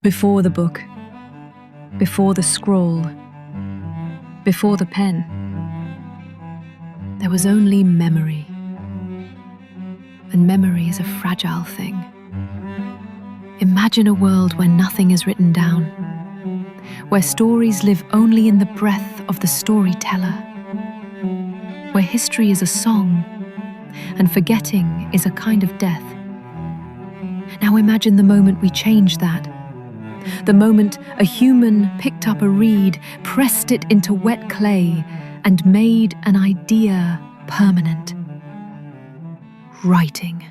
Before the book, before the scroll, before the pen, there was only memory. And memory is a fragile thing. Imagine a world where nothing is written down, where stories live only in the breath of the storyteller, where history is a song and forgetting is a kind of death. Now imagine the moment we change that. The moment a human picked up a reed, pressed it into wet clay, and made an idea permanent. Writing.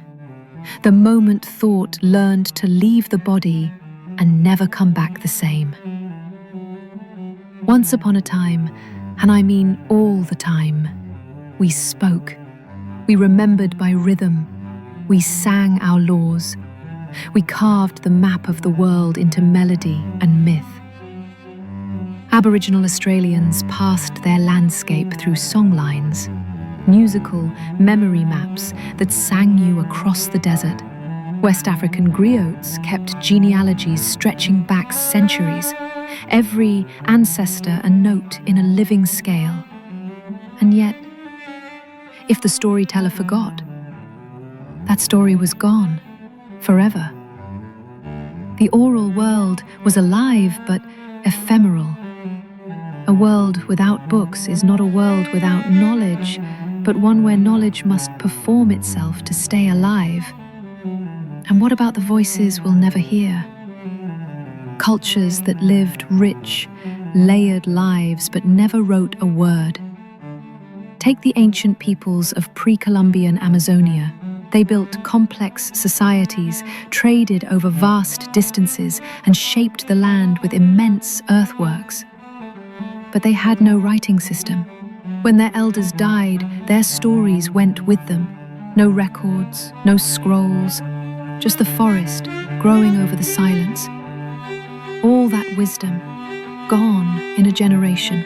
The moment thought learned to leave the body and never come back the same. Once upon a time, and I mean all the time, we spoke. We remembered by rhythm. We sang our laws. We carved the map of the world into melody and myth. Aboriginal Australians passed their landscape through songlines, musical memory maps that sang you across the desert. West African griots kept genealogies stretching back centuries, every ancestor a note in a living scale. And yet, if the storyteller forgot, that story was gone. Forever. The oral world was alive but ephemeral. A world without books is not a world without knowledge, but one where knowledge must perform itself to stay alive. And what about the voices we'll never hear? Cultures that lived rich, layered lives but never wrote a word. Take the ancient peoples of pre-Columbian Amazonia. They built complex societies, traded over vast distances, and shaped the land with immense earthworks. But they had no writing system. When their elders died, their stories went with them. No records, no scrolls, just the forest growing over the silence. All that wisdom, gone in a generation.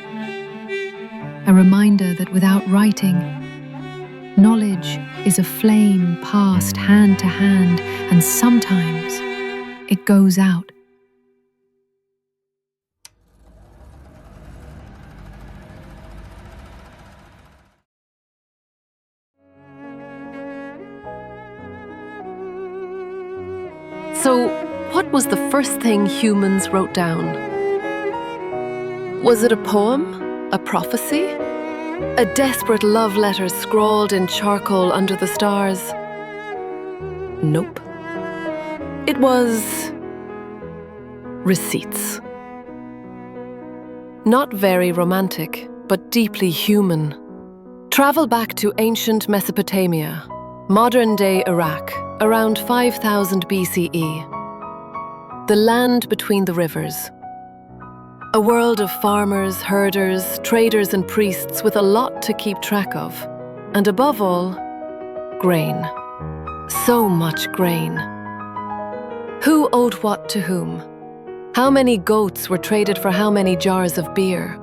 A reminder that without writing, knowledge is a flame passed hand to hand, and sometimes it goes out. So, what was the first thing humans wrote down? Was it a poem? A prophecy? A desperate love letter scrawled in charcoal under the stars? Nope. It was receipts. Not very romantic, but deeply human. Travel back to ancient Mesopotamia, modern-day Iraq, around 5000 BCE. The land between the rivers. A world of farmers, herders, traders and priests with a lot to keep track of. And above all, grain. So much grain. Who owed what to whom? How many goats were traded for how many jars of beer?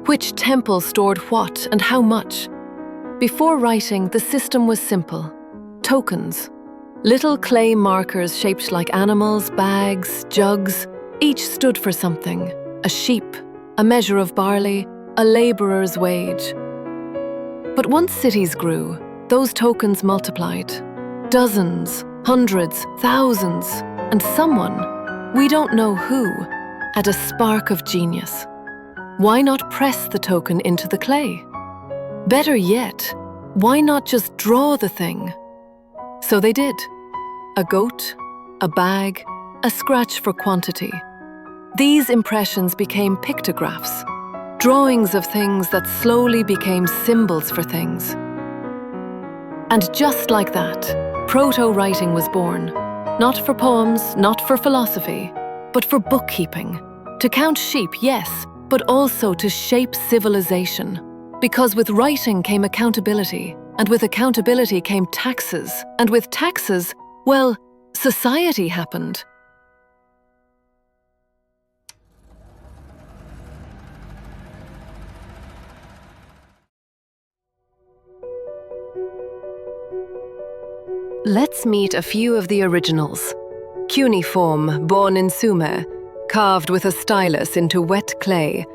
Which temple stored what and how much? Before writing, the system was simple. Tokens. Little clay markers shaped like animals, bags, jugs. Each stood for something. A sheep, a measure of barley, a laborer's wage. But once cities grew, those tokens multiplied. Dozens, hundreds, thousands, and someone, we don't know who, had a spark of genius. Why not press the token into the clay? Better yet, why not just draw the thing? So they did. A goat, a bag, a scratch for quantity. These impressions became pictographs, drawings of things that slowly became symbols for things. And just like that, proto-writing was born. Not for poems, not for philosophy, but for bookkeeping. To count sheep, yes, but also to shape civilization. Because with writing came accountability, and with accountability came taxes, and with taxes, well, society happened. Let's meet a few of the originals. Cuneiform, born in Sumer, carved with a stylus into wet clay,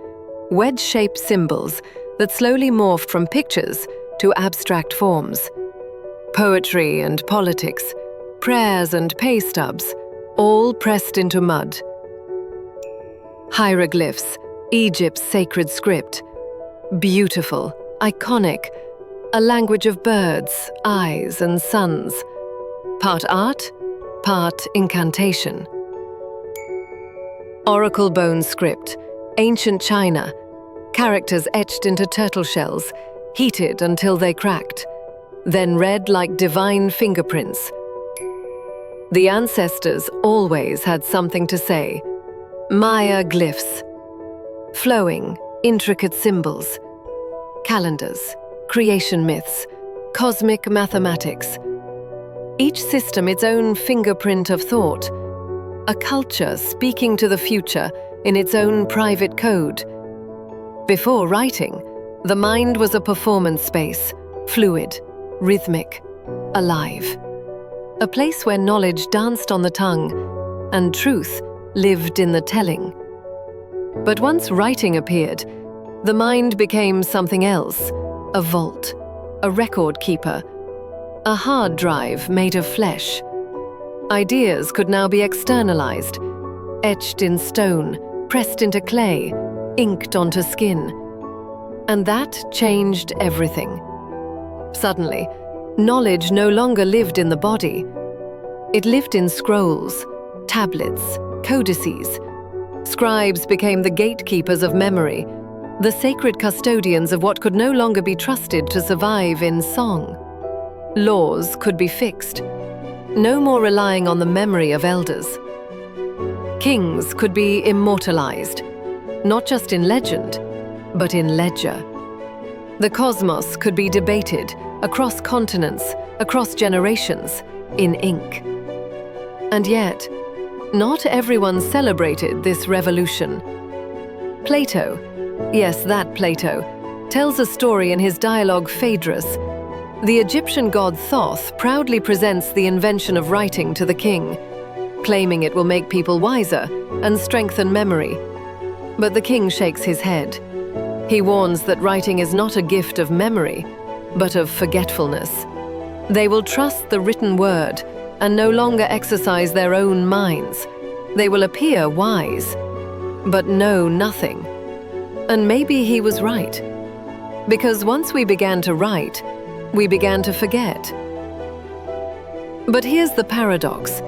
wedge-shaped symbols that slowly morphed from pictures to abstract forms. Poetry and politics, prayers and pay stubs, all pressed into mud. Hieroglyphs, Egypt's sacred script. Beautiful, iconic, a language of birds, eyes, and suns. Part art, part incantation. Oracle bone script, ancient China, characters etched into turtle shells, heated until they cracked, then read like divine fingerprints. The ancestors always had something to say. Maya glyphs, flowing, intricate symbols, calendars, creation myths, cosmic mathematics. Each system its own fingerprint of thought, a culture speaking to the future in its own private code. Before writing, the mind was a performance space, fluid, rhythmic, alive. A place where knowledge danced on the tongue and truth lived in the telling. But once writing appeared, the mind became something else, a vault, a record keeper, a hard drive made of flesh. Ideas could now be externalized, etched in stone, pressed into clay, inked onto skin. And that changed everything. Suddenly, knowledge no longer lived in the body. It lived in scrolls, tablets, codices. Scribes became the gatekeepers of memory, the sacred custodians of what could no longer be trusted to survive in song. Laws could be fixed, no more relying on the memory of elders. Kings could be immortalized, not just in legend, but in ledger. The cosmos could be debated across continents, across generations, in ink. And yet, not everyone celebrated this revolution. Plato, yes, that Plato, tells a story in his dialogue Phaedrus. The Egyptian god Thoth proudly presents the invention of writing to the king, claiming it will make people wiser and strengthen memory. But the king shakes his head. He warns that writing is not a gift of memory, but of forgetfulness. They will trust the written word and no longer exercise their own minds. They will appear wise, but know nothing. And maybe he was right. Because once we began to write, we began to forget. But here's the paradox.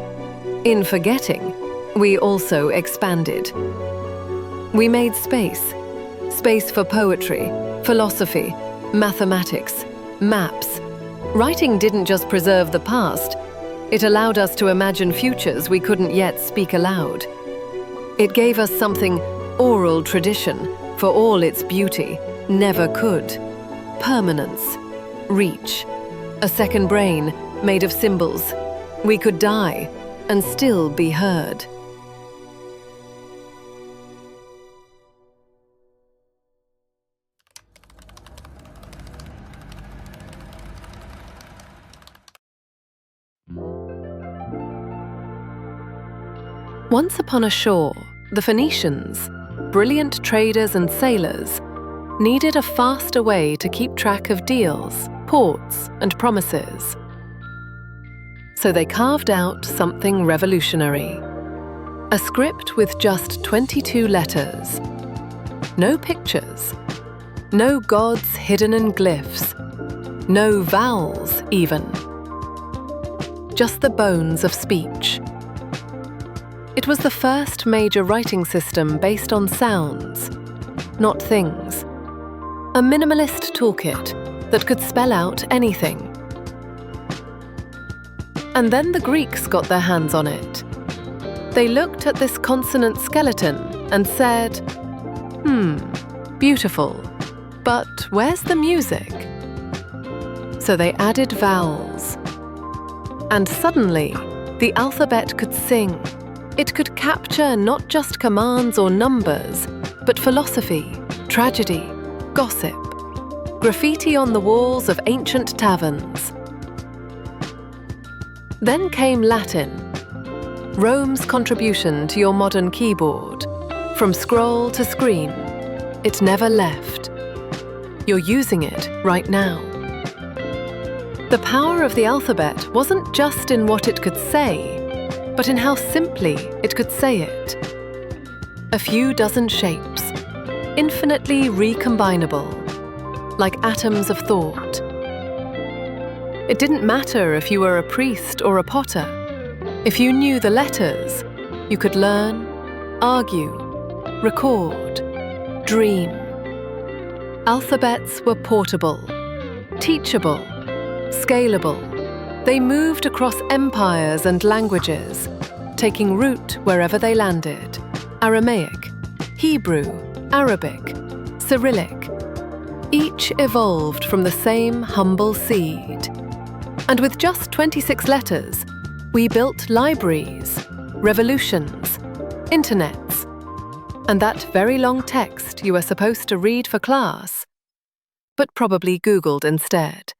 In forgetting, we also expanded. We made space. Space for poetry, philosophy, mathematics, maps. Writing didn't just preserve the past, it allowed us to imagine futures we couldn't yet speak aloud. It gave us something oral tradition, for all its beauty, never could. Permanence, reach, a second brain made of symbols. We could die and still be heard. Once upon a shore, the Phoenicians, brilliant traders and sailors, needed a faster way to keep track of deals, ports, and promises. So they carved out something revolutionary. A script with just 22 letters. No pictures. No gods hidden in glyphs. No vowels, even. Just the bones of speech. It was the first major writing system based on sounds, not things. A minimalist toolkit that could spell out anything. And then the Greeks got their hands on it. They looked at this consonant skeleton and said, beautiful, but where's the music? So they added vowels. And suddenly, the alphabet could sing. It could capture not just commands or numbers, but philosophy, tragedy, gossip, graffiti on the walls of ancient taverns. Then came Latin. Rome's contribution to your modern keyboard. From scroll to screen, it never left. You're using it right now. The power of the alphabet wasn't just in what it could say, but in how simply it could say it. A few dozen shapes, infinitely recombinable, like atoms of thought. It didn't matter if you were a priest or a potter. If you knew the letters, you could learn, argue, record, dream. Alphabets were portable, teachable, scalable. They moved across empires and languages, taking root wherever they landed. Aramaic, Hebrew, Arabic, Cyrillic. Each evolved from the same humble seed. And with just 26 letters, we built libraries, revolutions, internets, and that very long text you were supposed to read for class, but probably Googled instead.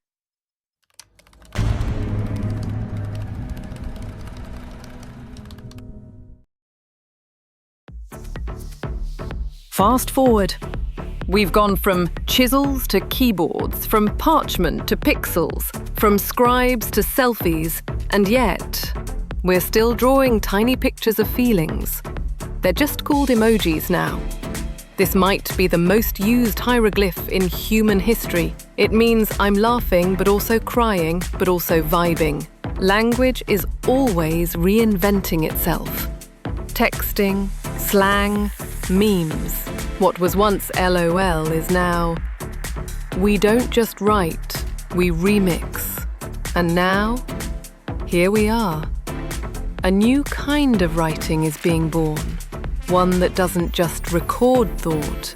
Fast forward. We've gone from chisels to keyboards, from parchment to pixels, from scribes to selfies, and yet we're still drawing tiny pictures of feelings. They're just called emojis now. This might be the most used hieroglyph in human history. It means I'm laughing, but also crying, but also vibing. Language is always reinventing itself. Texting, slang, memes. What was once LOL is now, we don't just write, we remix. And now, here we are. A new kind of writing is being born. One that doesn't just record thought,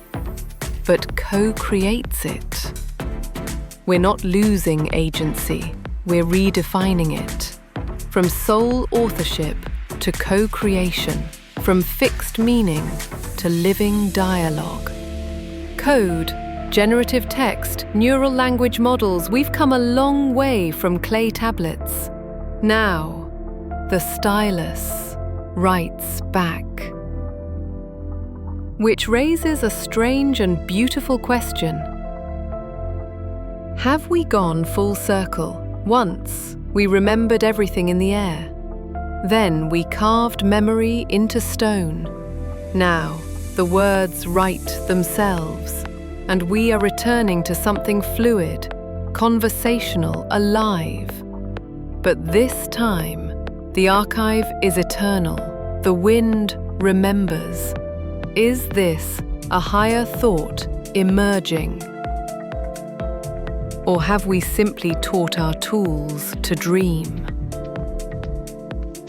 but co-creates it. We're not losing agency, we're redefining it. From sole authorship to co-creation, from fixed meaning to living dialogue. Code, generative text, neural language models, we've come a long way from clay tablets. Now, the stylus writes back. Which raises a strange and beautiful question. Have we gone full circle? Once, we remembered everything in the air. Then we carved memory into stone. Now, the words write themselves, and we are returning to something fluid, conversational, alive. But this time, the archive is eternal. The wind remembers. Is this a higher thought emerging? Or have we simply taught our tools to dream?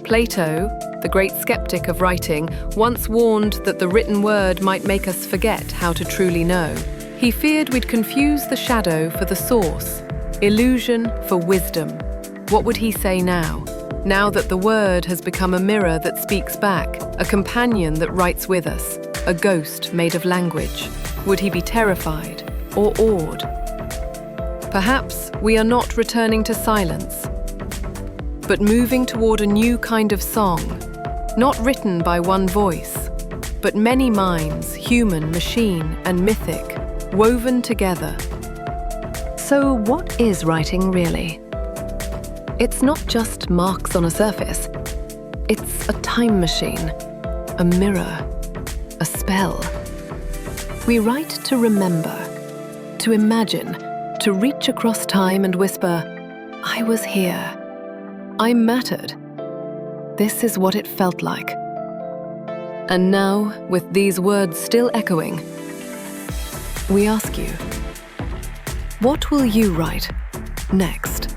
Plato, the great skeptic of writing, once warned that the written word might make us forget how to truly know. He feared we'd confuse the shadow for the source, illusion for wisdom. What would he say now? Now that the word has become a mirror that speaks back, a companion that writes with us, a ghost made of language. Would he be terrified or awed? Perhaps we are not returning to silence, but moving toward a new kind of song, not written by one voice, but many minds, human, machine, and mythic, woven together. So what is writing really? It's not just marks on a surface. It's a time machine, a mirror, a spell. We write to remember, to imagine, to reach across time and whisper, I was here. I mattered. This is what it felt like. And now, with these words still echoing, we ask you, what will you write next?